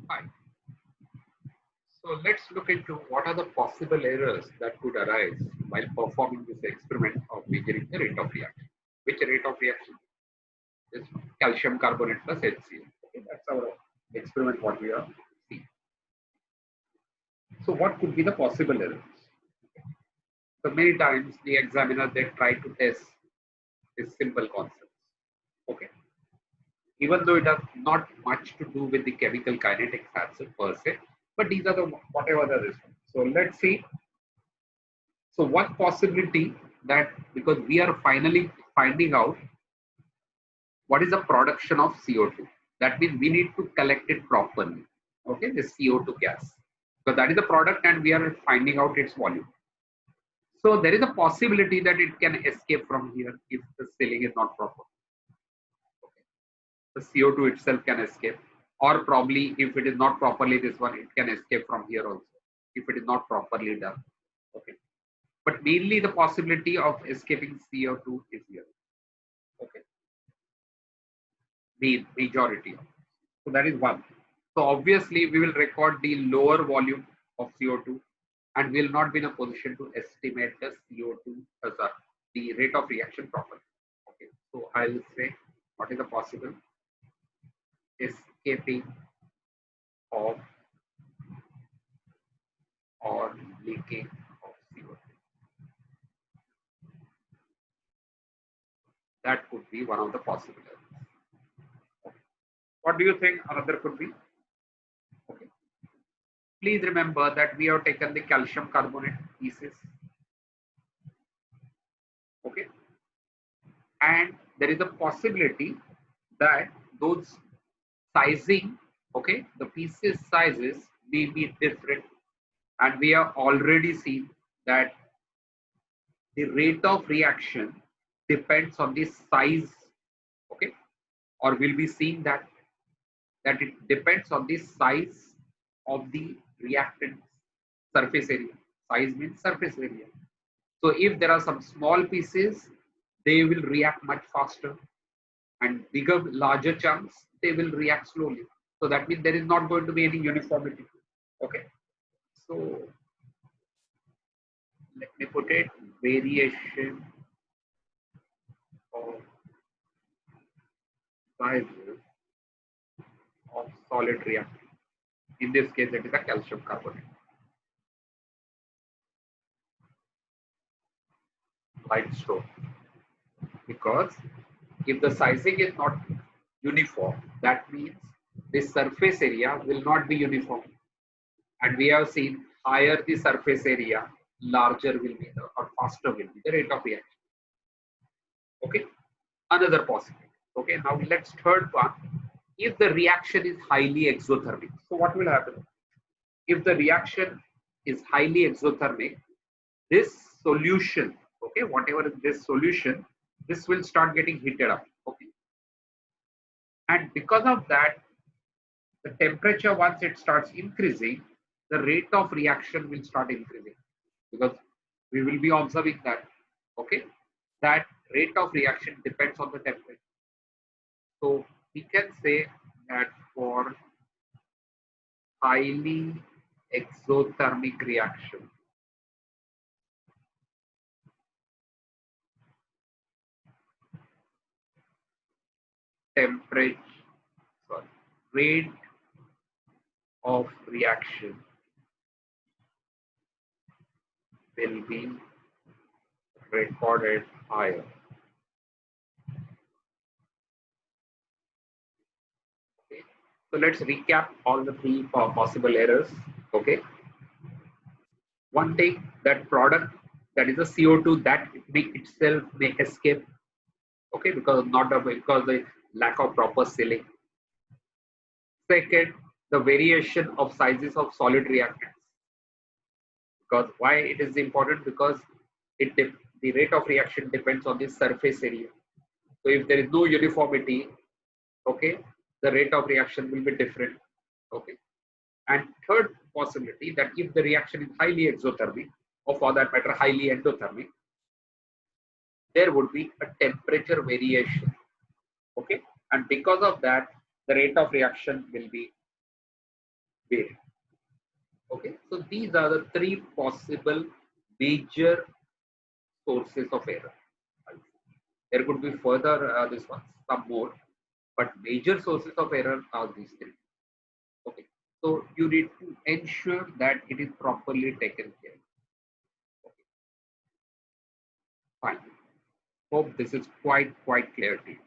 Hi. So let's look into what are the possible errors that could arise while performing this experiment of measuring the rate of reaction. Which rate of reaction? Is calcium carbonate plus HCl. Okay, that's our experiment what we are seeing. So what could be the possible errors? So many times the examiner they try to test these simple concepts. Okay, even though it has not much to do with the chemical kinetics as per se, but these are the whatever the results. So let's see. So one possibility that because we are finally finding out what is the production of CO2. That means we need to collect it properly. Okay, the CO2 gas. So that is the product and we are finding out its volume. So there is a possibility that it can escape from here if the sealing is not proper. Okay. The CO2 itself can escape, or probably if it is not properly this one, it can escape from here also if it is not properly done. Okay. But mainly the possibility of escaping CO2 is here. Okay. The majority. So that is one. So obviously we will record the lower volume of CO2 and will not be in a position to estimate the CO2 the rate of reaction properly. Okay. So I will say what is the possible escaping of or leaking of CO2. That could be one of the possibilities. Okay. What do you think another could be? Okay. Please remember that we have taken the calcium carbonate pieces. Okay. And there is a possibility that those sizing, okay, the pieces sizes may be different, and we have already seen that the rate of reaction depends on the size, okay, or we'll be seeing that it depends on the size of the reactant surface area. Size means surface area. So if there are some small pieces, they will react much faster, and bigger, larger chunks, they will react slowly. So that means there is not going to be any uniformity. Okay. So let me put it variation of sizes of solid reactant. In this case, it is a calcium carbonate. Limestone. Because if the sizing is not uniform, that means the surface area will not be uniform. And we have seen higher the surface area, larger will be the or faster will be the rate of reaction. Okay, another possibility. Okay, now let's third one. If the reaction is highly exothermic, so what will happen? If the reaction is highly exothermic, this solution, okay, whatever is this solution, this will start getting heated up. Okay, and because of that, the temperature once it starts increasing, the rate of reaction will start increasing because we will be observing that. Okay, that rate of reaction depends on the temperature. So we can say that for highly exothermic reaction, temperature, sorry, rate of reaction will be recorded higher. Okay. So let's recap all the three possible errors. Okay. One thing, that product, that is the CO2 that itself may escape. Okay, because not because the lack of proper sealing. Second, the variation of sizes of solid reactants. Because why it is important? Because the rate of reaction depends on the surface area. So if there is no uniformity, okay, the rate of reaction will be different. Okay. And third possibility, that if the reaction is highly exothermic, or for that matter highly endothermic, there would be a temperature variation. Okay. And because of that, the rate of reaction will be vary. Okay, so these are the three possible major sources of error. There could be further this one, some more, but major sources of error are these three. Okay, so you need to ensure that it is properly taken care. Okay, fine. Hope this is quite clear to you.